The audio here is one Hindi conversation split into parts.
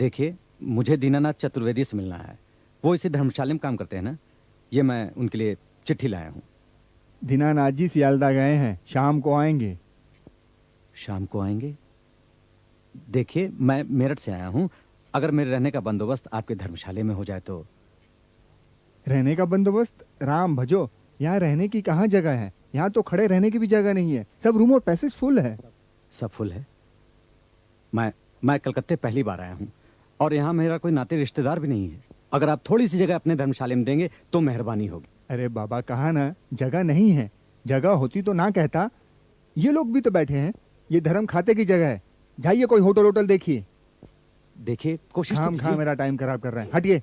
देखिए, मुझे दीनानाथ चतुर्वेदी से मिलना है। वो इसी धर्मशाला में काम करते हैं ना। ये मैं उनके लिए चिट्ठी लाया हूँ। दीनानाथ जी सियालदा गए हैं, शाम को आएंगे। शाम को आएंगे? देखिए, मैं मेरठ से आया हूँ। अगर मेरे रहने का बंदोबस्त आपके धर्मशाला में हो जाए तो। रहने का बंदोबस्त? राम भजो, यहाँ रहने की कहाँ जगह है? यहाँ तो खड़े रहने की भी जगह नहीं है, सब रूम और पैसेज फुल है। सब फुल है? मैं कलकत्ते पहली बार आया हूँ और यहाँ मेरा कोई नाते रिश्तेदार भी नहीं है। अगर आप थोड़ी सी जगह अपने धर्मशाला में देंगे तो मेहरबानी होगी। अरे बाबा, कहा ना जगह नहीं है। जगह होती तो ना कहता। ये लोग भी तो बैठे हैं, ये धर्म खाते की जगह है। जाइए कोई होटल होटल देखिए। देखिए, कोशिश तो खाम खा कीजिए। मेरा टाइम खराब कर रहे हैं, हटिए।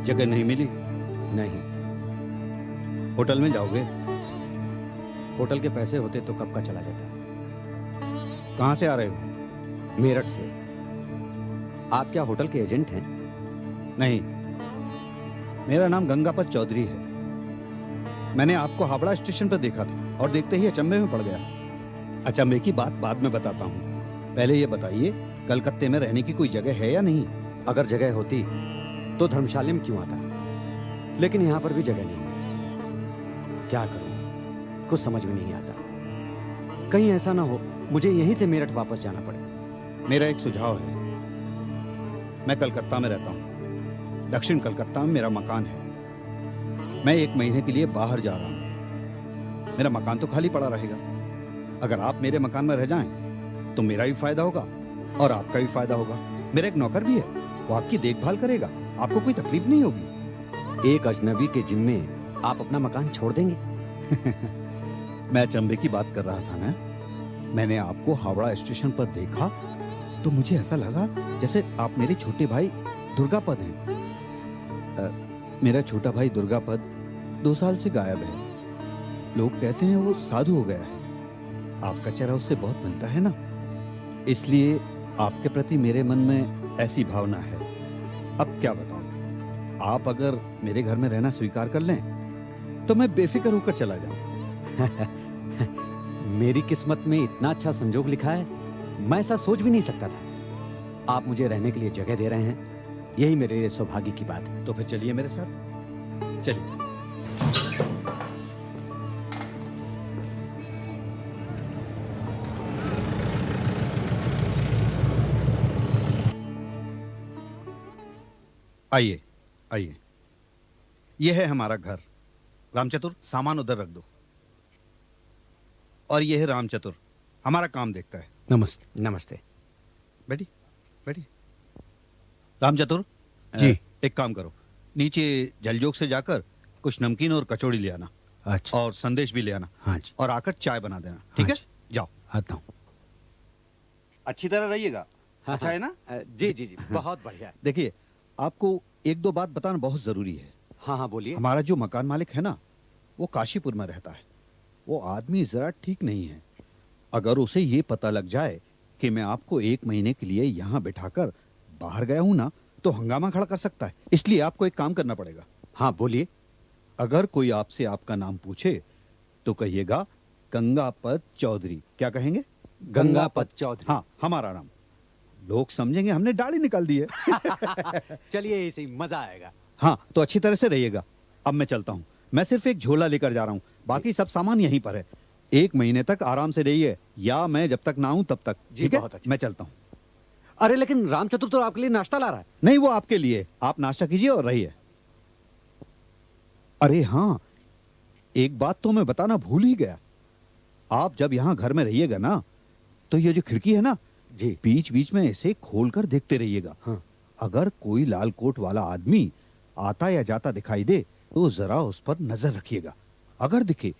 जगह नहीं मिली? नहीं। होटल में जाओगे? होटल के पैसे होते तो कब का चला जाता। कहाँ से आ रहे हो? मेरठ से। आप क्या होटल के एजेंट हैं? नहीं, मेरा नाम गंगापत चौधरी है। मैंने आपको हावड़ा स्टेशन पर देखा था और देखते ही अचंभे में पड़ गया। अचंभे की बात बाद में बताता हूँ, पहले ये बताइए कलकत्ते में रहने की कोई जगह है या नहीं? अगर जगह होती तो धर्मशाला में क्यों आता, लेकिन यहाँ पर भी जगह नहीं है। क्या करूं, कुछ समझ में नहीं आता। कहीं ऐसा ना हो मुझे यहीं से मेरठ वापस जाना पड़े। मेरा एक सुझाव है। मैं कलकत्ता में रहता हूँ, दक्षिण कलकत्ता में मेरा मकान है। मैं 1 महीने के लिए बाहर जा रहा हूँ। मेरा मकान तो खाली पड़ा रहेगा। अगर आप मेरे मकान में रह जाएं तो मेरा भी फायदा होगा और आपका भी फायदा होगा। मेरा एक नौकर भी है, वो आपकी देखभाल करेगा, आपको कोई तकलीफ नहीं होगी। एक अजनबी के जिम्मे आप अपना मकान छोड़ देंगे? मैं अचंभे की बात कर रहा था ना। मैंने आपको हावड़ा स्टेशन पर देखा तो मुझे ऐसा लगा जैसे आप मेरे छोटे भाई दुर्गापद हैं। मेरा छोटा भाई दुर्गापद 2 साल से गायब है। लोग कहते हैं वो साधु हो गया है। आपका चेहरा उससे बहुत मिलता है ना, इसलिए आपके प्रति मेरे मन में ऐसी भावना है। अब क्या बताऊं, आप अगर मेरे घर में रहना स्वीकार कर लें तो मैं बेफिक्र होकर चला जाऊं। मेरी किस्मत में इतना अच्छा संजोग लिखा है, मैं ऐसा सोच भी नहीं सकता था। आप मुझे रहने के लिए जगह दे रहे हैं, यही मेरे लिए सौभाग्य की बात है। तो फिर चलिए मेरे साथ, चलिए। आइए आइए, यह है हमारा घर। रामचतुर, सामान उधर रख दो। और यह है रामचतुर, हमारा काम देखता है। नमस्ते। नमस्ते। बैठी बैठी। रामचतुर जी। एक काम करो, नीचे जलजोग से जाकर कुछ नमकीन और कचौड़ी ले आना। अच्छा। और संदेश भी ले आना। हाँ जी। और आकर चाय बना देना, ठीक है? जाओ। आता हूँ। अच्छी तरह रहिएगा। हाँ, अच्छा है ना? जी जी जी, बहुत बढ़िया। देखिए, आपको 1-2 बात बताना बहुत जरूरी है। हाँ हाँ, बोलिए। हमारा जो मकान मालिक है ना, वो काशीपुर में रहता है। वो आदमी जरा ठीक नहीं है। अगर उसे ये पता लग जाए कि मैं आपको 1 महीने के लिए यहाँ बिठाकर बाहर गया हूं ना, तो हंगामा खड़ा कर सकता है। इसलिए आपको एक काम करना पड़ेगा। हाँ, बोलिए। अगर कोई आपसे आपका नाम पूछे तो कहिएगा गंगापत चौधरी। क्या कहेंगे? गंगापत चौधरी। हाँ, हमारा नाम। लोग समझेंगे हमने दाढ़ी निकाल दी है। चलिए, इसे मजा आएगा। हाँ, तो अच्छी तरह से रहिएगा। अब मैं चलता हूँ। मैं सिर्फ एक झोला लेकर जा रहा हूँ, बाकी सब सामान यहीं पर है। 1 महीने तक आराम से रहिए, या मैं जब तक ना आऊं तब तक। ठीक है? बहुत अच्छा। मैं चलता हूँ। अरे लेकिन रामचतुर तो आपके लिए नाश्ता ला रहा है। नहीं, वो आपके लिए। आप नाश्ता कीजिए और रहिए। अरे हाँ, एक बात तो मैं बताना भूल ही गया। आप जब यहाँ घर में रहिएगा ना, तो ये जो खिड़की है ना जी, बीच बीच में ऐसे खोलकर देखते रहिएगा। हाँ। अगर कोई लाल कोट वाला आदमी आता या जाता दिखाई दे तो जरा उस पर नजर रखिएगा। अगर दिखे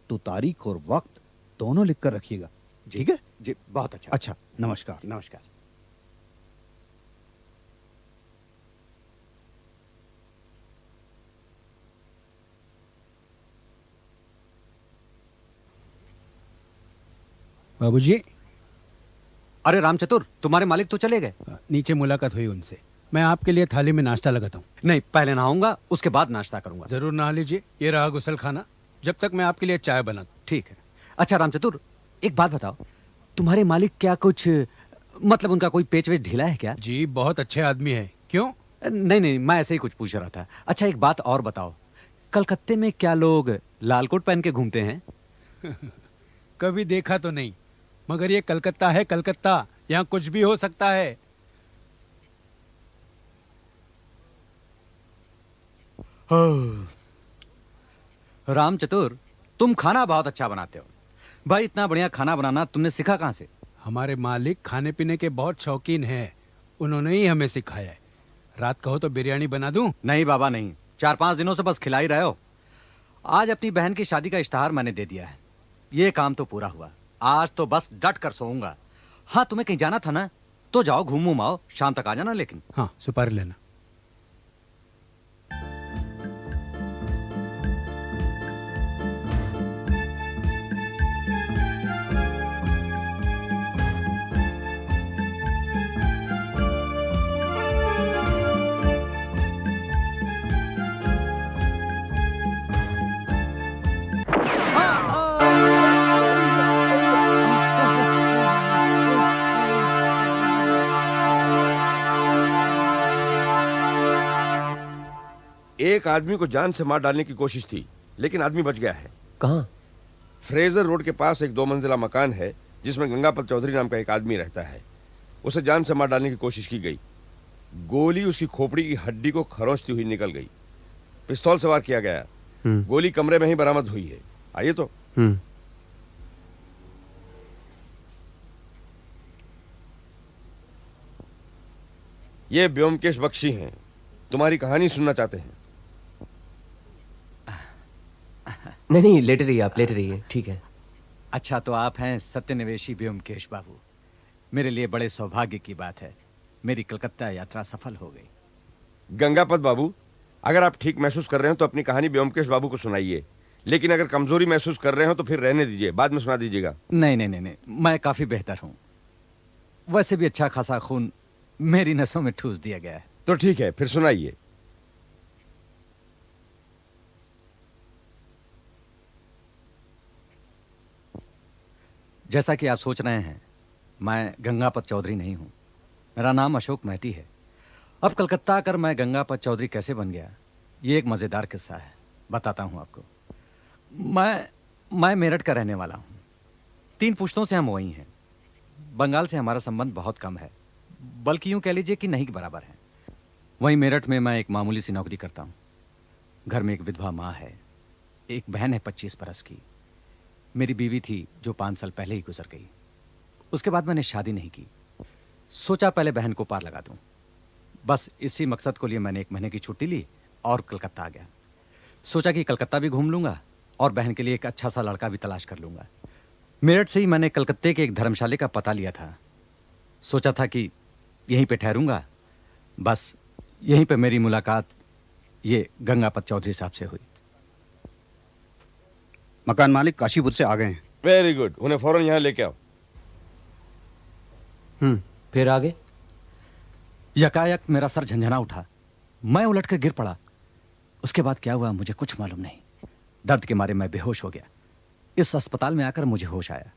तो तारीख और वक्त दोनों लिखकर रखिएगा। ठीक है? जी, बहुत अच्छा। अच्छा, नमस्कार। नमस्कार। बाबूजी, अरे राम चतुर, तुम्हारे मालिक तो चले गए। नीचे मुलाकात हुई उनसे। मैं आपके लिए थाली में नाश्ता लगाता हूँ। नहीं, पहले नहाऊंगा, उसके बाद नाश्ता करूंगा। जरूर नहा लीजिए, ये रहा गुसल खाना, जब तक मैं आपके लिए चाय बनाता हूँ। ठीक है। अच्छा राम चतुर, एक बात बताओ, तुम्हारे मालिक क्या कुछ, मतलब उनका कोई पेच वेच ढीला है क्या? जी, बहुत अच्छे आदमी है। क्यों? नहीं नहीं, मैं ऐसे ही कुछ पूछ रहा था। अच्छा एक बात और बताओ, कलकत्ते में क्या लोग लाल कोट पहन के घूमते हैं? कभी देखा तो नहीं, मगर ये कलकत्ता है, कलकत्ता, यहाँ कुछ भी हो सकता है। राम चतुर, तुम खाना बहुत अच्छा बनाते हो भाई। इतना बढ़िया खाना बनाना तुमने सीखा कहाँ से? हमारे मालिक खाने पीने के बहुत शौकीन हैं, उन्होंने ही हमें सिखाया है। रात कहो तो बिरयानी बना दूं? नहीं बाबा नहीं, 4-5 दिनों से बस खिला ही रहे हो। आज अपनी बहन की शादी का इश्तहार मैंने दे दिया है, ये काम तो पूरा हुआ। आज तो बस डट कर सोऊंगा। हाँ, तुम्हें कहीं जाना था ना, तो जाओ घूम घूम आओ, शाम तक आ जाना। लेकिन हाँ, सुपारी लेना। एक आदमी को जान से मार डालने की कोशिश थी, लेकिन आदमी बच गया है। कहाँ? फ्रेजर रोड के पास एक 2 मंजिला मकान है जिसमें गंगापत चौधरी नाम का एक आदमी रहता है। उसे जान से मार डालने की कोशिश की गई। गोली उसकी खोपड़ी की हड्डी को खरोंचती हुई निकल गई। पिस्तौल से वार किया गया। गोली कमरे में ही बरामद हुई है। आइए तो। ये ब्योमकेश बख्शी हैं, तुम्हारी कहानी सुनना चाहते हैं। नहीं, लेटे रहिए, आप लेटे रहिए, ठीक है। अच्छा, तो आप हैं सत्यनिवेशी ब्योमकेश बाबू। मेरे लिए बड़े सौभाग्य की बात है, मेरी कलकत्ता यात्रा सफल हो गई। गंगापत बाबू, अगर आप ठीक महसूस कर रहे हो तो अपनी कहानी ब्योमकेश बाबू को सुनाइए, लेकिन अगर कमजोरी महसूस कर रहे हो तो फिर रहने दीजिए, बाद में सुना दीजिएगा। नहीं नहीं नहीं नहीं, मैं काफी बेहतर हूं। वैसे भी अच्छा खासा खून मेरी नसों में ठूस दिया गया है। तो ठीक है, फिर सुनाइए। जैसा कि आप सोच रहे हैं, मैं गंगापत चौधरी नहीं हूं। मेरा नाम अशोक महती है। अब कलकत्ता आकर मैं गंगापत चौधरी कैसे बन गया, ये एक मजेदार किस्सा है, बताता हूं आपको। मैं मेरठ का रहने वाला हूं। 3 पुश्तों से हम वही हैं। बंगाल से हमारा संबंध बहुत कम है, बल्कि यूं कह लीजिए कि नहीं के बराबर है। वहीं मेरठ में मैं एक मामूली सी नौकरी करता हूं। घर में एक विधवा माँ है, एक बहन है 25 बरस की। मेरी बीवी थी जो 5 साल पहले ही गुजर गई। उसके बाद मैंने शादी नहीं की। सोचा पहले बहन को पार लगा दूं। बस इसी मकसद को लिए मैंने 1 महीने की छुट्टी ली और कलकत्ता आ गया। सोचा कि कलकत्ता भी घूम लूंगा और बहन के लिए एक अच्छा सा लड़का भी तलाश कर लूंगा। मेरठ से ही मैंने कलकत्ते के एक धर्मशाले का पता लिया था। सोचा था कि यहीं पे ठहरूंगा। बस यहीं पे मेरी मुलाकात ये गंगापत चौधरी साहब से हुई। मकान मालिक काशीपुर से आ गए हैं। वेरी गुड, उन्हें फौरन यहाँ लेके आओ। फिर आगे? यकायक मेरा सर झंझना उठा, मैं उलट कर गिर पड़ा। उसके बाद क्या हुआ मुझे कुछ मालूम नहीं। दर्द के मारे मैं बेहोश हो गया। इस अस्पताल में आकर मुझे होश आया।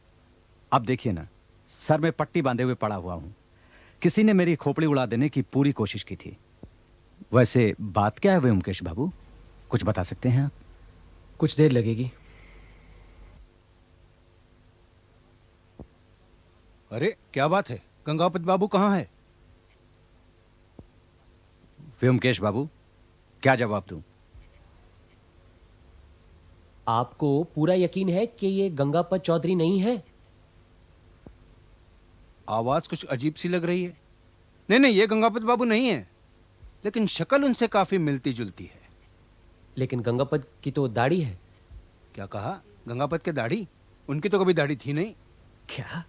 अब देखिए ना, सर में पट्टी बांधे हुए पड़ा हुआ हूं। किसी ने मेरी खोपड़ी उड़ा देने की पूरी कोशिश की थी। वैसे बात क्या है ब्योमकेश बाबू, कुछ बता सकते हैं आप? कुछ देर लगेगी। अरे क्या बात है, गंगापत बाबू कहाँ है? ब्योमकेश बाबू, क्या जवाब दूं? आपको पूरा यकीन है कि ये गंगापत चौधरी नहीं है? आवाज कुछ अजीब सी लग रही है। नहीं नहीं, ये गंगापत बाबू नहीं है, लेकिन शक्ल उनसे काफी मिलती जुलती है। लेकिन गंगापत की तो दाढ़ी है। क्या कहा? गंगापत के दाढ़ी? उनकी तो कभी दाढ़ी थी नहीं। क्या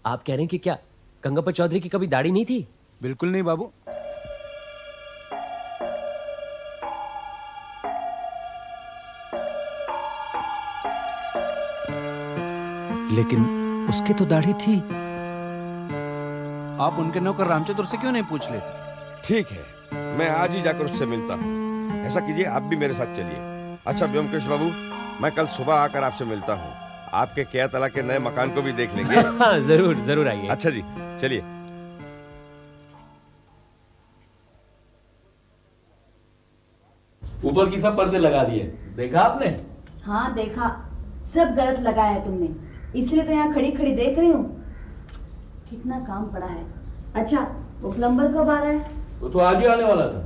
आप कह रहे हैं कि क्या गंगापत चौधरी की कभी दाढ़ी नहीं थी? बिल्कुल नहीं बाबू। लेकिन उसकी तो दाढ़ी थी। आप उनके नौकर रामचतुर से क्यों नहीं पूछ लेते? ठीक है, मैं आज ही जाकर उससे मिलता हूँ। ऐसा कीजिए, आप भी मेरे साथ चलिए। अच्छा व्योमकेश बाबू, मैं कल सुबह आकर आपसे मिलता हूँ। आपके क्या तला के नए मकान को भी देख लेंगे। हाँ जरूर जरूर आइए। अच्छा जी, चलिए। ऊपर की सब पर्दे लगा दिए, देखा आपने? हाँ देखा, सब गलत लगाया है तुमने, इसलिए तो यहाँ खड़ी खड़ी देख रही हूँ। कितना काम पड़ा है। अच्छा वो प्लम्बर कब आ रहा है? वो तो आज ही आने वाला था।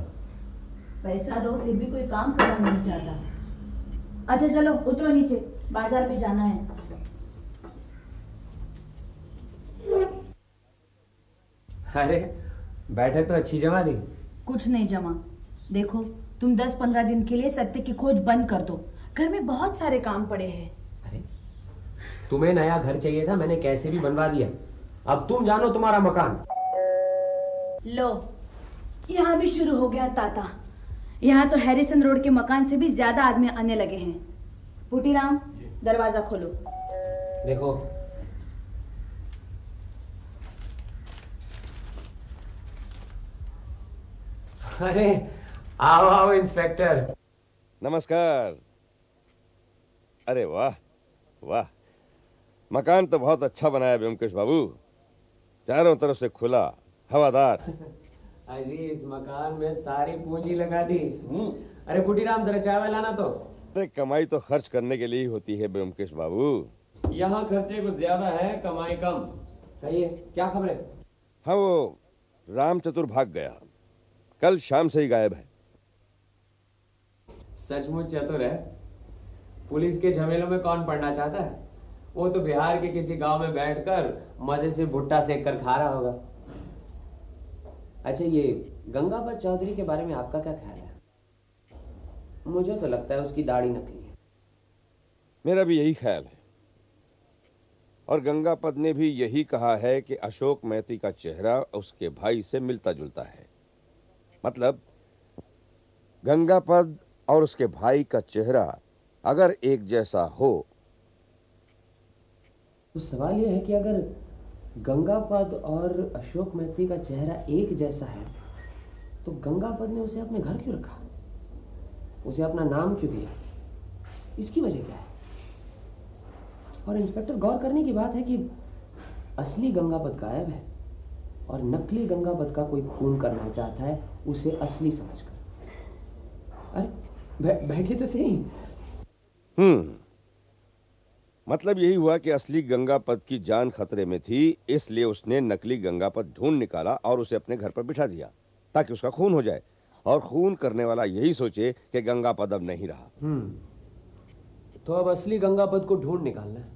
पैसा दो फिर भी कोई काम करना नहीं चाहता। अच्छा चलो उतरो नीचे, बाजार भी जाना है। अरे बैठक तो अच्छी जमा दी। कुछ नहीं जमा। देखो तुम 10-15 दिन के लिए सत्य की खोज बंद कर दो, घर में बहुत सारे काम पड़े हैं। अरे तुम्हें नया घर चाहिए था, मैंने कैसे भी बनवा दिया। अब तुम जानो तुम्हारा मकान। लो यहाँ भी शुरू हो गया ताता। यहाँ तो हैरिसन रोड के मकान से भी ज्यादा आदमी आने लगे हैं। पुटीराम दरवाजा खोलो। देखो अरे आओ आओ इंस्पेक्टर। नमस्कार। अरे वाह वाह, मकान तो बहुत अच्छा बनाया व्योमकेश बाबू, चारों तरफ से खुला हवादार। अजी इस मकान में सारी पूंजी लगा दी। अरे पुटीराम जरा चाय लाना तो। अरे कमाई तो खर्च करने के लिए ही होती है व्योमकेश बाबू। यहाँ खर्चे कुछ ज्यादा है, कमाई कम। कहिए क्या खबर है? हाँ, वो राम चतुर भाग गया, कल शाम से ही गायब है। सचमुच चतुर है। पुलिस के झमेलों में कौन पड़ना चाहता है? वो तो बिहार के किसी गांव में बैठकर मजे से भुट्टा सेक कर खा रहा होगा। अच्छा ये गंगापत चौधरी के बारे में आपका क्या ख्याल है? मुझे तो लगता है उसकी दाढ़ी नकली है। मेरा भी यही ख्याल है, और गंगापत ने भी यही कहा है कि अशोक मैती का चेहरा उसके भाई से मिलता जुलता है। मतलब गंगापत और उसके भाई का चेहरा अगर एक जैसा हो तो सवाल यह है कि अगर गंगापत और अशोक मैती का चेहरा एक जैसा है तो गंगापत ने उसे अपने घर क्यों रखा? उसे अपना नाम क्यों दिया? इसकी वजह क्या है? और इंस्पेक्टर गौर करने की बात है कि असली गंगापत गायब है और नकली गंगापत का कोई खून करना चाहता है उसे असली समझकर। अरे बैठिए तो सही। मतलब यही हुआ कि असली गंगापत की जान खतरे में थी, इसलिए उसने नकली गंगापत ढूंढ निकाला और उसे अपने घर पर बिठा दिया ताकि उसका खून हो जाए, और खून करने वाला यही सोचे कि गंगापत अब नहीं रहा। तो अब असली गंगापत को ढूंढ निकालना है।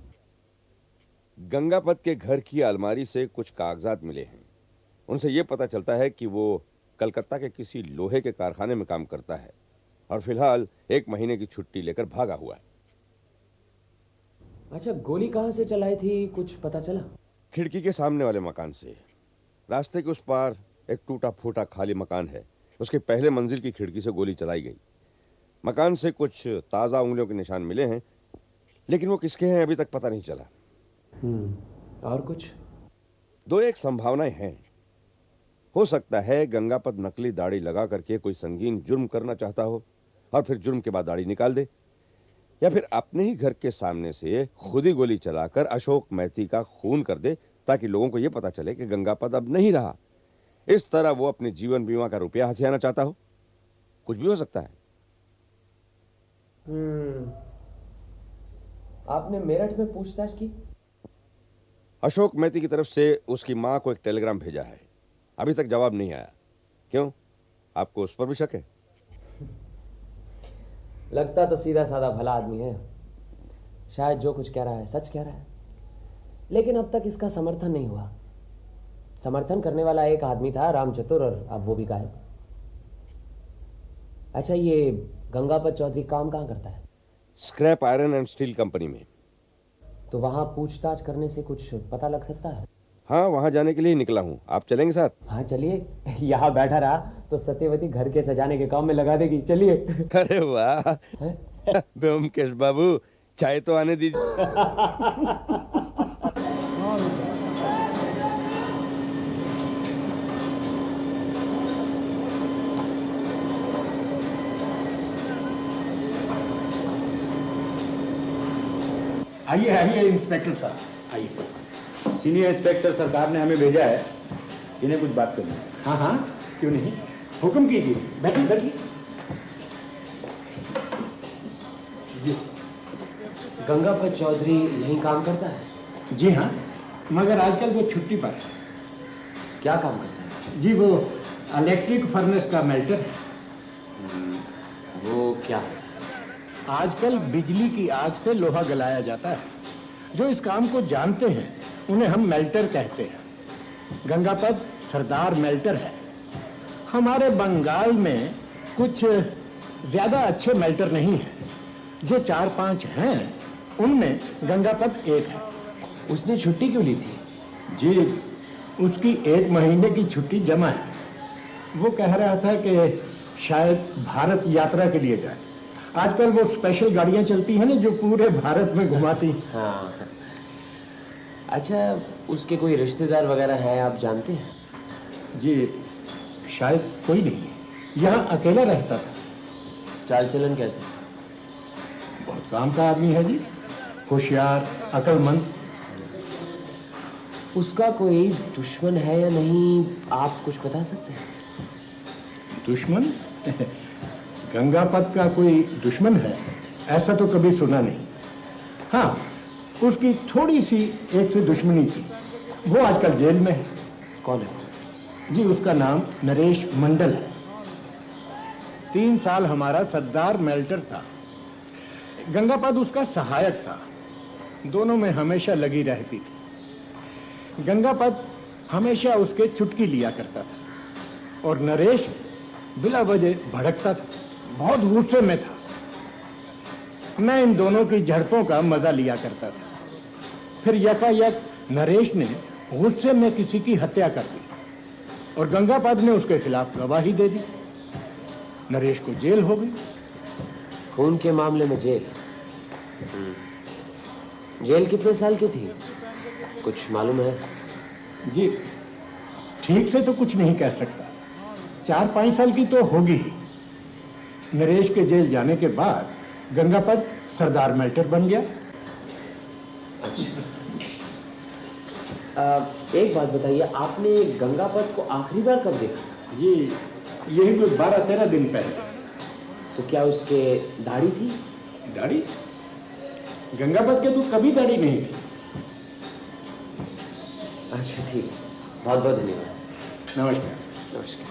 गंगापत के घर की अलमारी से कुछ कागजात मिले हैं। उनसे यह पता चलता है कि वो कलकत्ता के किसी लोहे के कारखाने में काम करता है और फिलहाल 1 महीने की छुट्टी लेकर भागा हुआ है। अच्छा गोली कहां से चलाई थी, कुछ पता चला? खिड़की के सामने वाले मकान से। रास्ते के उस पार एक टूटा फूटा खाली मकान है, उसके पहले मंजिल की खिड़की से गोली चलाई गई। मकान से कुछ ताजा उंगलियों के निशान मिले हैं, लेकिन वो किसके हैं अभी तक पता नहीं चला। और कुछ? 2-1 संभावनाएं हैं। हो सकता है गंगापत नकली दाढ़ी लगा करके कोई संगीन जुर्म करना चाहता हो और फिर जुर्म के बाद दाढ़ी निकाल दे, या फिर अपने ही घर के सामने से खुद ही गोली चलाकर अशोक मैती का खून कर दे ताकि लोगों को यह पता चले कि गंगापत अब नहीं रहा। इस तरह वो अपने जीवन बीमा का रुपया हथियाना चाहता हो। कुछ भी हो सकता है। आपने मेरठ में पूछताछ की? अशोक मैती की तरफ से उसकी मां को एक टेलीग्राम भेजा है, अभी तक जवाब नहीं आया। क्यों, आपको उस पर भी शक है? लगता तो सीधा साधा भला आदमी है, शायद जो कुछ कह रहा है सच कह रहा है, लेकिन अब तक इसका समर्थन नहीं हुआ। समर्थन करने वाला एक आदमी था, राम चतुर, और अब वो भी गायब। अच्छा ये गंगापत चौधरी काम कहाँ करता है? Scrap iron and steel company में। तो वहां पूछताछ करने से कुछ पता लग सकता है? हाँ, वहां जाने के लिए निकला हूं। आप चलेंगे साथ? हाँ चलिए। यहाँ बैठा रहा तो सत्यवती घर के सजाने के काम में लगा देगी, चलिए। अरे वाह व्योमकेश बाबू, चाय तो आने दीजिए। आइए आइए इंस्पेक्टर साहब आइए। सीनियर इंस्पेक्टर सरकार ने हमें भेजा है, इन्हें कुछ बात करनी है। हाँ हाँ क्यों नहीं, हुक्म कीजिए, बैठिए बैठिए। जी, गंगापत चौधरी यहीं काम करता है? जी हाँ, मगर आजकल वो छुट्टी पर है। क्या काम करता है? जी वो इलेक्ट्रिक फर्नेस का मेल्टर है। वो क्या है? आजकल बिजली की आग से लोहा गलाया जाता है। जो इस काम को जानते हैं उन्हें हम मेल्टर कहते हैं। गंगापत सरदार मेल्टर है। हमारे बंगाल में कुछ ज्यादा अच्छे मेल्टर नहीं हैं। जो 4-5 हैं उनमें गंगापत एक है। उसने छुट्टी क्यों ली थी? जी उसकी 1 महीने की छुट्टी जमा है। वो कह रहा था कि शायद भारत यात्रा के लिए जाए। आजकल वो स्पेशल गाड़ियां चलती हैं ना जो पूरे भारत में घुमाती। हाँ। अच्छा, उसके कोई रिश्तेदार वगैरह है आप जानते हैं? जी शायद कोई नहीं है, यहाँ अकेला रहता था। चाल चलन कैसे? बहुत काम का आदमी है जी, होशियार, अक्लमंद। उसका कोई दुश्मन है या नहीं, आप कुछ बता सकते हैं? दुश्मन? गंगापत का कोई दुश्मन है ऐसा तो कभी सुना नहीं। हाँ, उसकी थोड़ी सी एक से दुश्मनी थी। वो आजकल जेल में है। कौन है? जी उसका नाम नरेश मंडल है। 3 साल हमारा सरदार मेल्टर था। गंगापत उसका सहायक था। दोनों में हमेशा लगी रहती थी। गंगापत हमेशा उसके चुटकी लिया करता था और नरेश बिला वजह भड़कता था, बहुत गुस्से में था। मैं इन दोनों की झड़पों का मजा लिया करता था। फिर यकायक नरेश ने गुस्से में किसी की हत्या कर दी और गंगापत ने उसके खिलाफ गवाही दे दी। नरेश को जेल हो गई। खून के मामले में जेल? जेल कितने साल की थी, कुछ मालूम है? जी ठीक से तो कुछ नहीं कह सकता। 4-5 साल की तो होगी ही। नरेश के जेल जाने के बाद गंगापत सरदार मेल्टर बन गया। अच्छा, एक बात बताइए, आपने गंगापत को आखिरी बार कब देखा? जी यही कोई 12-13 दिन पहले। तो क्या उसके दाढ़ी थी? दाढ़ी? गंगापत के तो कभी दाढ़ी नहीं थी। अच्छा ठीक, बहुत बहुत धन्यवाद। नमस्कार। नमस्कार।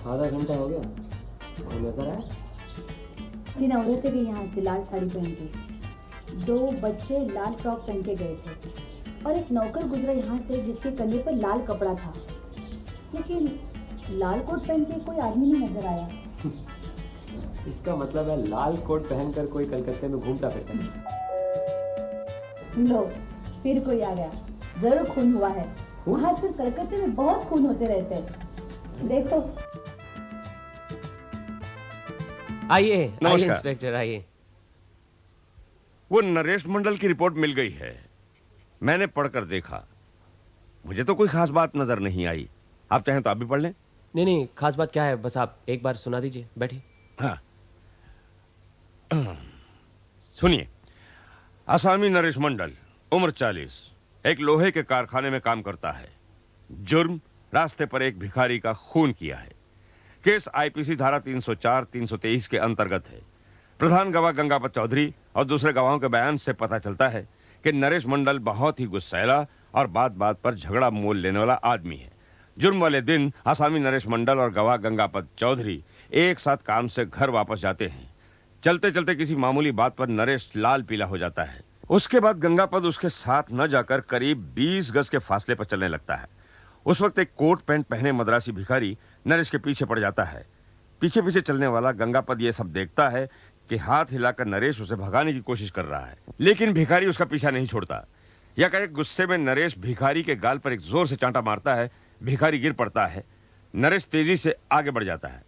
आधा घंटा हो गया, कोई नजर आया? 3 औरतें गई यहाँ से लाल साड़ी पहन के। 2 बच्चे लाल फ्रॉक पहन के गए थे और एक नौकर गुजरा यहाँ से जिसके कंधे पर लाल कपड़ा था, लेकिन लाल कोट पहन के कोई आदमी नहीं नजर आया। इसका मतलब है लाल कोट पहनकर कोई कलकत्ते में घूमता फिरता है। लो फिर कोई आ गया। जरूर खून हुआ है। आजकल कलकत्ते में बहुत खून होते रहते हैं, देखो। आइए नमस्कार। इंस्पेक्टर आइए। वो नरेश मंडल की रिपोर्ट मिल गई है। मैंने पढ़कर देखा, मुझे तो कोई खास बात नजर नहीं आई। आप चाहें तो आप भी पढ़ लें। नहीं नहीं, खास बात क्या है, बस आप एक बार सुना दीजिए। बैठिए। हाँ सुनिए। आसामी नरेश मंडल, उम्र 40, एक लोहे के कारखाने में काम करता है। जुर्म, रास्ते पर एक भिखारी का खून किया है। केस आईपीसी धारा 304-323 के अंतर्गत है। प्रधान गवाह गंगापत चौधरी और दूसरे गवाहों के बयान से पता चलता है कि नरेश मंडल बहुत ही गुस्सैला और बात बात पर झगड़ा मोल लेने वाला आदमी है। जुर्म वाले दिन आसामी नरेश मंडल और गवाह गंगापत चौधरी एक साथ काम से घर वापस जाते हैं। चलते चलते किसी मामूली बात पर नरेश लाल पीला हो जाता है। उसके बाद गंगापत उसके साथ न जाकर करीब 20 गज के फासले पर चलने लगता है। उस वक्त एक कोट पैंट पहने मद्रासी भिखारी नरेश के पीछे पड़ जाता है। पीछे पीछे चलने वाला गंगापत ये सब देखता है कि हाथ हिलाकर नरेश उसे भगाने की कोशिश कर रहा है, लेकिन भिखारी उसका पीछा नहीं छोड़ता। या कहे गुस्से में नरेश भिखारी के गाल पर एक जोर से चांटा मारता है। भिखारी गिर पड़ता है। नरेश तेजी से आगे बढ़ जाता है।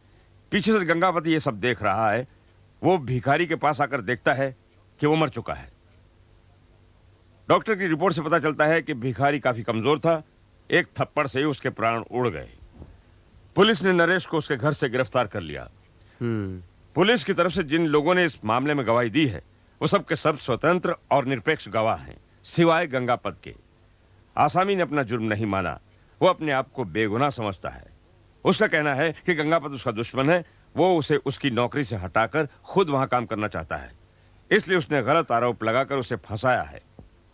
पीछे से गंगापत ये सब देख रहा है। वो भिखारी के पास आकर देखता है कि वो मर चुका है। डॉक्टर की रिपोर्ट से पता चलता है कि भिखारी काफी कमजोर था। एक थप्पड़ से ही उसके प्राण उड़ गए। पुलिस ने नरेश को उसके घर से गिरफ्तार कर लिया। पुलिस की तरफ से जिन लोगों ने इस मामले में गवाही दी है वो सब के सब स्वतंत्र और निरपेक्ष गवाह हैं, सिवाय गंगापत के। आसामी ने अपना जुर्म नहीं माना, वो अपने आप को बेगुनाह समझता है। उसका कहना है कि गंगापत उसका दुश्मन है, वो उसे उसकी नौकरी से हटाकर खुद वहां काम करना चाहता है, इसलिए उसने गलत आरोप लगाकर उसे फंसाया है।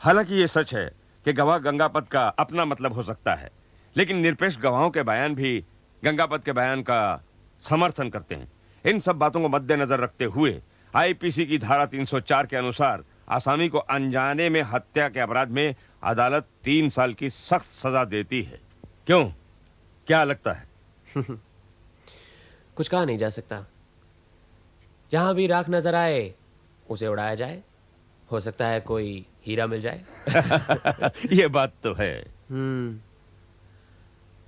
हालांकि ये सच है कि गवाह गंगापत का अपना मतलब हो सकता है, लेकिन निरपेक्ष गवाहों के बयान भी गंगापत के बयान का समर्थन करते हैं। इन सब बातों को मद्देनजर रखते हुए आईपीसी की धारा 304 के अनुसार आसामी को अनजाने में हत्या के अपराध में अदालत 3 साल की सख्त सजा देती है। क्यों, क्या लगता है? कुछ कहा नहीं जा सकता। जहां भी राख नजर आए उसे उड़ाया जाए। हो सकता है कोई हीरा मिल जाए। ये बात तो है।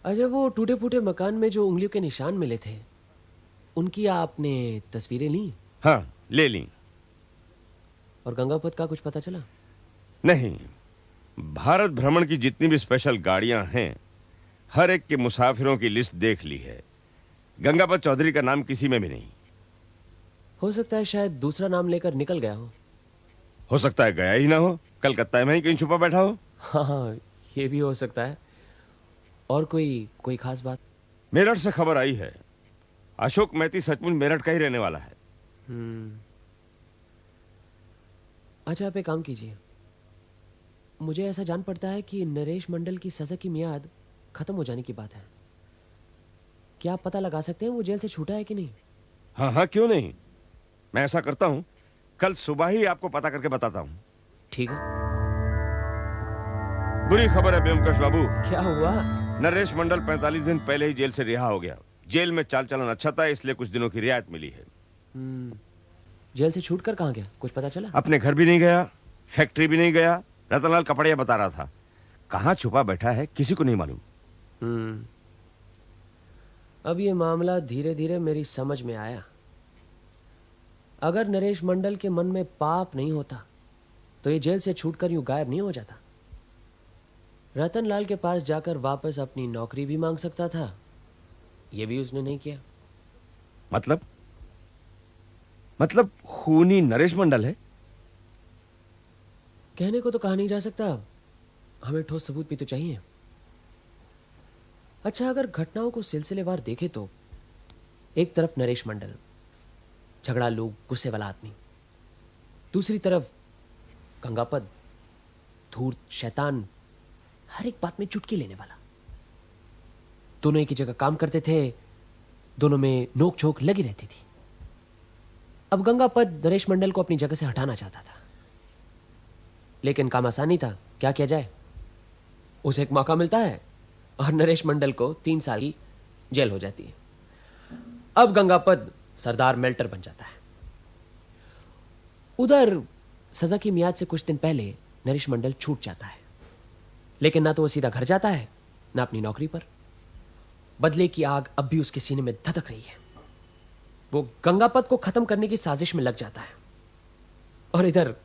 अच्छा, वो टूटे फूटे मकान में जो उंगलियों के निशान मिले थे, उनकी आपने तस्वीरें ली? हाँ, ले ली। और गंगापत का कुछ पता चला? नहीं, भारत भ्रमण की जितनी भी स्पेशल गाड़ियां हैं, हर एक के मुसाफिरों की लिस्ट देख ली है। गंगापत चौधरी का नाम किसी में भी नहीं। हो सकता है शायद दूसरा नाम लेकर निकल गया हो सकता है गया ही ना हो, कलकत्ता में ही कहीं छुपा बैठा हो। हाँ, ये भी हो सकता है। और कोई खास बात? मेरठ से खबर आई है, अशोक मैती सचमुच मेरठ का ही रहने वाला है। अच्छा, आप एक काम कीजिए। मुझे ऐसा जान पड़ता है कि नरेश मंडल की सजा की मियाद खत्म हो जाने की बात है। क्या आप पता लगा सकते हैं वो जेल से छूटा है कि नहीं? हाँ हाँ, क्यों नहीं, मैं ऐसा करता हूं। कल सुबह ही आपको पता करके बताता हूं। ठीक है। बुरी खबर है ब्योमकेश बाबू। क्या हुआ? नरेश मंडल 45 दिन पहले ही जेल से रिहा हो गया। जेल में चाल चलन अच्छा था, इसलिए कुछ दिनों की रियायत मिली है। जेल से छूटकर कहाँ गया, कुछ पता चला? अपने घर भी नहीं गया, फैक्ट्री भी नहीं गया। रतनलाल कपड़िया बता रहा था, कहाँ छुपा बैठा है किसी को नहीं मालूम। अब ये मामला धीरे धीरे मेरी समझ में आया। अगर नरेश मंडल के मन में पाप नहीं होता तो ये जेल से छूटकर यूं गायब नहीं हो जाता। रतनलाल के पास जाकर वापस अपनी नौकरी भी मांग सकता था, ये भी उसने नहीं किया। मतलब खूनी नरेश मंडल है? कहने को तो कहा नहीं जा सकता, हमें ठोस सबूत भी तो चाहिए। अच्छा, अगर घटनाओं को सिलसिलेवार देखें तो एक तरफ नरेश मंडल, झगड़ालू गुस्से वाला आदमी, दूसरी तरफ गंगापत, धूर्त शैतान, हर एक बात में चुटकी लेने वाला। दोनों एक ही जगह काम करते थे, दोनों में नोक झोंक लगी रहती थी। अब गंगापत नरेश मंडल को अपनी जगह से हटाना चाहता था, लेकिन काम आसानी था। क्या किया जाए? उसे एक मौका मिलता है और नरेश मंडल को 3 साल की जेल हो जाती है। अब गंगापत सरदार मेल्टर बन जाता है। उधर सजा की मियाद से कुछ दिन पहले नरेश मंडल छूट जाता है, लेकिन ना तो वो सीधा घर जाता है, ना अपनी नौकरी पर। बदले की आग अब भी उसके सीने में धधक रही है। वो गंगापत को खत्म करने की साजिश में लग जाता है। और इधर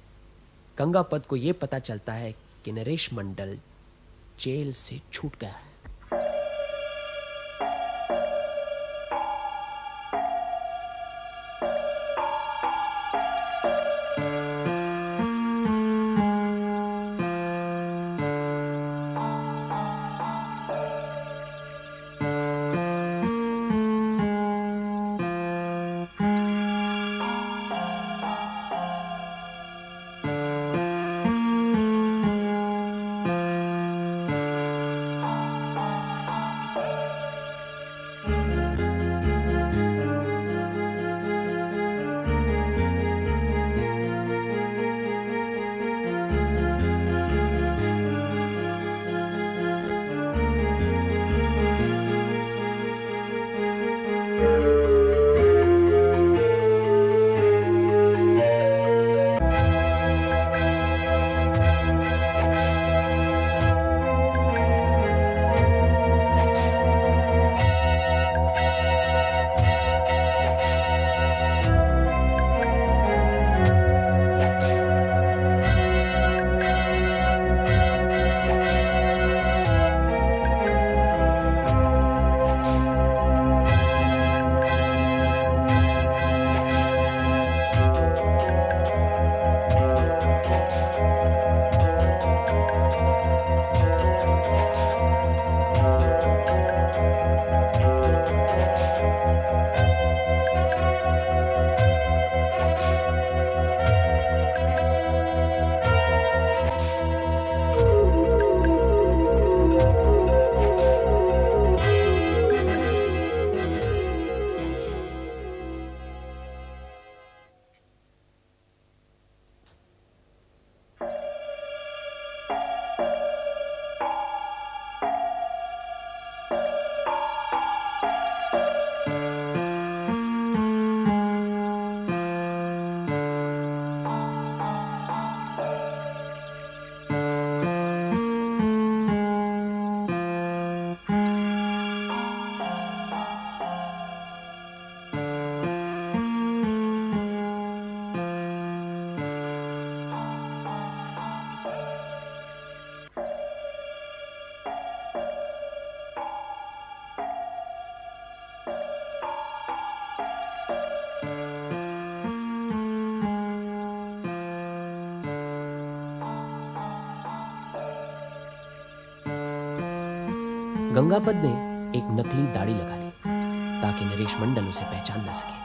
गंगापत को यह पता चलता है कि नरेश मंडल जेल से छूट गया है। गंगापद ने एक नकली दाढ़ी लगा ली ताकि नरेश मंडल उसे पहचान न सके।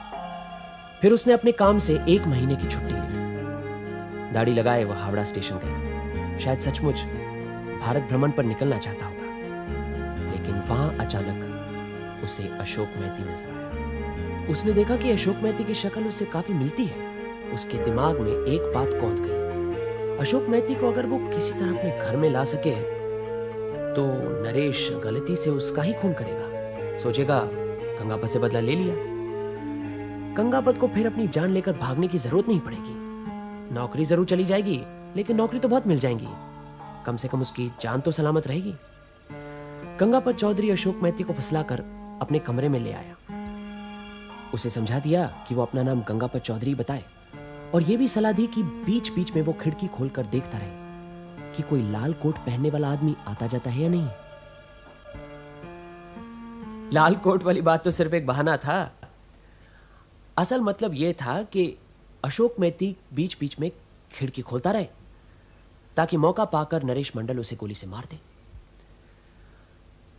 फिर उसने अपने काम से 1 महीने की छुट्टी ले ली। दाढ़ी लगाए वह हावड़ा स्टेशन गया। शायद सचमुच भारत भ्रमण पर निकलना चाहता होगा, लेकिन वहां अचानक उसे अशोक मैती नजर आया। उसने देखा कि अशोक मैती की शक्ल उससे काफी मिलती है। उसके दिमाग में एक बात कौंध गई, अशोक मैती को अगर वो किसी तरह अपने घर में ला सके तो नरेश गलती से उसका ही खून करेगा। सोचेगा गंगापत से बदला ले लिया। गंगापत को फिर अपनी जान लेकर भागने की जरूरत नहीं पड़ेगी। नौकरी जरूर चली जाएगी, लेकिन नौकरी तो बहुत मिल जाएंगी। कम से कम उसकी जान तो सलामत रहेगी। गंगापत चौधरी अशोक मैती को फुसलाकर अपने कमरे में ले आया। उसे समझा दिया कि वो अपना नाम गंगापत चौधरी बताए, और यह भी सलाह दी कि बीच बीच में वो खिड़की खोलकर देखता रहे कि कोई लाल कोट पहनने वाला आदमी आता जाता है या नहीं। लाल कोट वाली बात तो सिर्फ एक बहाना था। असल मतलब यह था कि अशोक मैती बीच बीच में खिड़की खोलता रहे ताकि मौका पाकर नरेश मंडल उसे गोली से मार दे।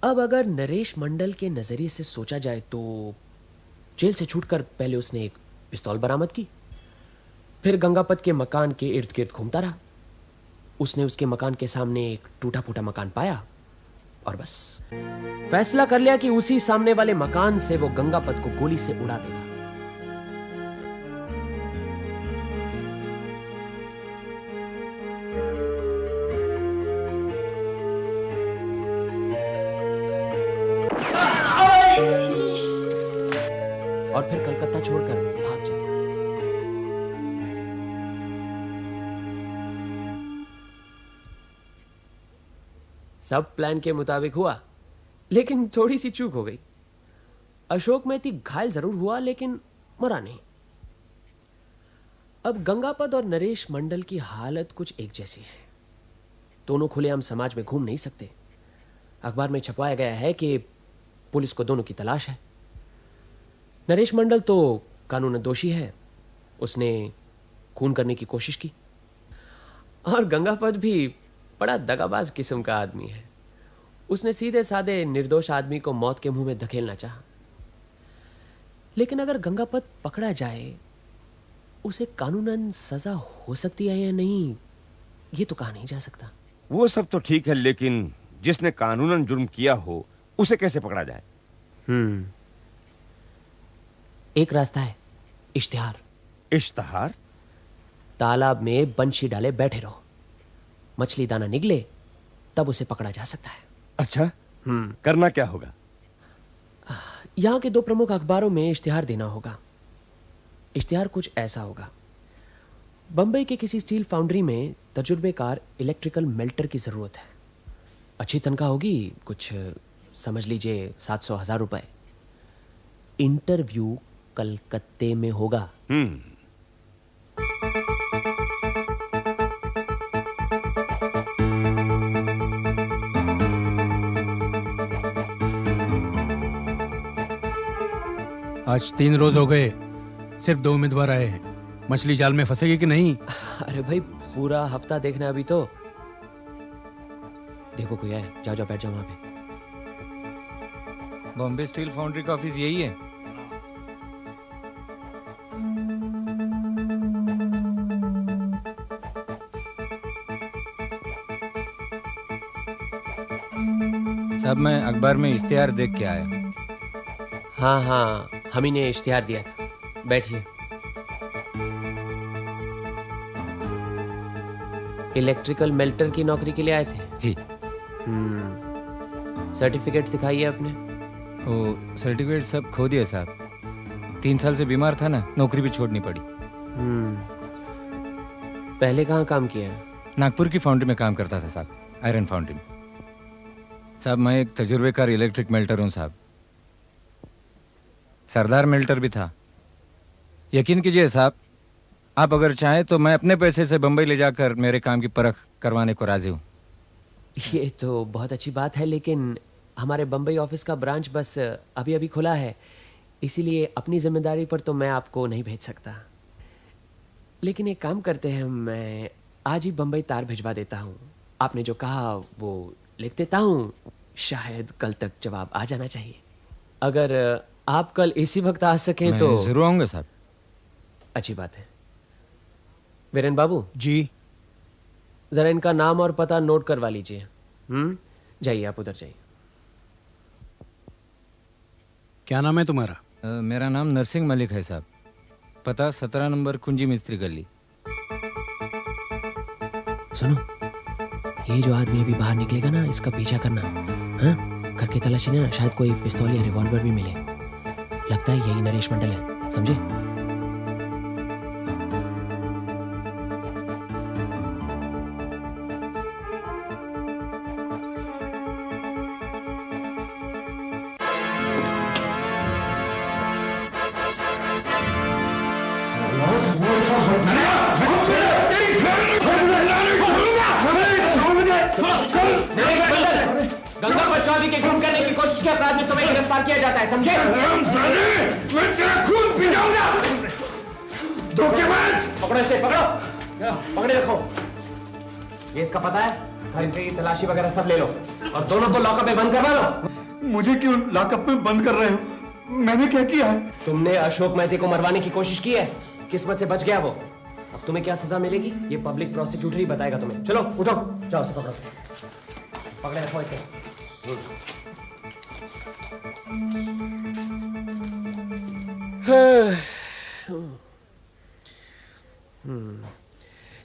अब अगर नरेश मंडल के नजरिए से सोचा जाए तो जेल से छूटकर पहले उसने एक पिस्तौल बरामद की, फिर गंगापत के मकान के इर्द गिर्द घूमता रहा। उसने उसके मकान के सामने एक टूटा फूटा मकान पाया और बस फैसला कर लिया कि उसी सामने वाले मकान से वो गंगापत को गोली से उड़ा देगा। और फिर कलकत्ता छोड़कर भाग जाए। सब प्लान के मुताबिक हुआ, लेकिन थोड़ी सी चूक हो गई। अशोक मैती घायल जरूर हुआ, लेकिन मरा नहीं। अब गंगापत और नरेश मंडल की हालत कुछ एक जैसी है। दोनों खुलेआम समाज में घूम नहीं सकते। अखबार में छपवाया गया है कि पुलिस को दोनों की तलाश है। नरेश मंडल तो कानूनन दोषी है, उसने खून करने की कोशिश की, और गंगापत भी बड़ा दगाबाज किस्म का आदमी है। उसने सीधे साधे निर्दोष आदमी को मौत के मुंह में धकेलना चाहा। लेकिन अगर गंगापत पकड़ा जाए, उसे कानूनन सजा हो सकती है या नहीं, ये तो कहा नहीं जा सकता। वो सब तो ठीक है, लेकिन जिसने कानूनन जुर्म किया हो उसे कैसे पकड़ा जाए? एक रास्ता है, इश्तिहार। इश्तिहार? तालाब में बंशी डाले बैठे रहो, मछली दाना निकले तब उसे पकड़ा जा सकता है। अच्छा, करना क्या होगा? यहां के 2 प्रमुख अखबारों में इश्तिहार देना होगा। इश्तिहार कुछ ऐसा होगा, बंबई के किसी स्टील फाउंड्री में तजुर्बेकार इलेक्ट्रिकल मेल्टर की जरूरत है। अच्छी तनख्वाह होगी, कुछ समझ लीजिए 700,000 रुपए। इंटरव्यू कलकत्ते में होगा। आज 3 रोज हो गए, सिर्फ 2 उम्मीदवार आए हैं। मछली जाल में फंसेगी कि नहीं? अरे भाई, पूरा हफ्ता देखना अभी तो। देखो कोई है, जाओ जाओ बैठ जाओ वहां पे। बॉम्बे स्टील फाउंड्री का ऑफिस यही है। साहब, मैं अखबार में इश्तिहार देख के आया। हाँ हाँ, हम ही ने इश्तिहार दिया था। बैठिए। इलेक्ट्रिकल मेल्टर की नौकरी के लिए आए थे? जी। सर्टिफिकेट दिखाइए अपने। वो सर्टिफिकेट सब खो दिया साहब। 3 साल से बीमार था ना, नौकरी भी छोड़नी पड़ी। पहले कहाँ काम किया है? नागपुर की फाउंड्री में काम करता था साहब, आयरन फाउंड्री में। साहब, मैं एक तजुर्बेकार इलेक्ट्रिक मेल्टर हूँ साहब। सरदार मेल्टर भी था। यकीन कीजिए साहब, आप अगर चाहें तो मैं अपने पैसे से बंबई ले जाकर मेरे काम की परख करवाने को राजी हूँ। ये तो बहुत अच्छी बात है, लेकिन हमारे बंबई ऑफिस का ब्रांच बस अभी अभी खुला है, इसीलिए अपनी जिम्मेदारी पर तो मैं आपको नहीं भेज सकता। लेकिन एक काम करते हैं, मैं आज ही बंबई तार भिजवा देता हूँ। आपने जो कहा वो लिख देता हूँ, शायद कल तक जवाब आ जाना चाहिए। अगर आप कल इसी वक्त आ सकें मैं तो जरूर आऊंगा साहब। अच्छी बात है। वीरेन बाबू जी। जरा इनका नाम और पता नोट करवा लीजिए। जाइए, आप उधर जाइए। क्या नाम है तुम्हारा? मेरा नाम नरसिंह मलिक है साहब। पता 17 नंबर कुंजी मिस्त्री गली। सुनो, ये जो आदमी अभी बाहर निकलेगा ना, इसका पीछा करना। हाँ, करके तलाशी ना, शायद कोई पिस्तौल या रिवॉल्वर भी मिले। लगता है यही नरेश मंडल है, समझे? गंगापत चौधरी के खून करने की कोशिश के अपराध में तुम्हें गिरफ्तार किया जाता है, समझे? मैं तेरा खून पी जाऊंगा। धोखेबाज! पकड़ो इसे, पकड़ो, पकड़े रखो। ये इसका पता है, घर की तलाशी वगैरह सब ले लो और दोनों को लॉकअप में बंद करवा लो। मुझे क्यों लॉकअप में बंद कर रहे हो? मैंने क्या किया है? तुमने अशोक मेहती को मरवाने की कोशिश की है, किस्मत से बच गया वो। अब तुम्हें क्या सजा मिलेगी ये पब्लिक प्रोसिक्यूटर ही बताएगा तुम्हें। चलो उठो, जाओ इसे पकड़ो, पकड़े रखो इसे।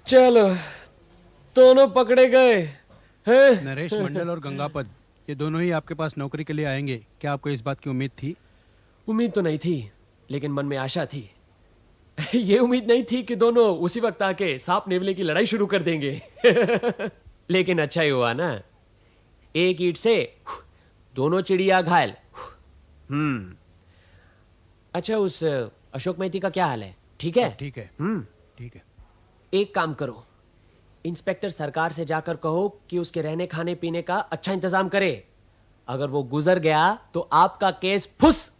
चलो, दोनों पकड़े गए हैं। नरेश मंडल और गंगापत, ये दोनों ही आपके पास नौकरी के लिए आएंगे। क्या आपको इस बात की उम्मीद थी? उम्मीद तो नहीं थी, लेकिन मन में आशा थी। ये उम्मीद नहीं थी कि दोनों उसी वक्त आके सांप नेवले की लड़ाई शुरू कर देंगे। लेकिन अच्छा ही हुआ ना, एक ईंट से दोनों चिड़िया घायल। अच्छा, उस अशोक मेहती का क्या हाल है? ठीक है? ठीक है, ठीक है। एक काम करो, इंस्पेक्टर सरकार से जाकर कहो कि उसके रहने खाने पीने का अच्छा इंतजाम करे। अगर वो गुजर गया तो आपका केस फुस।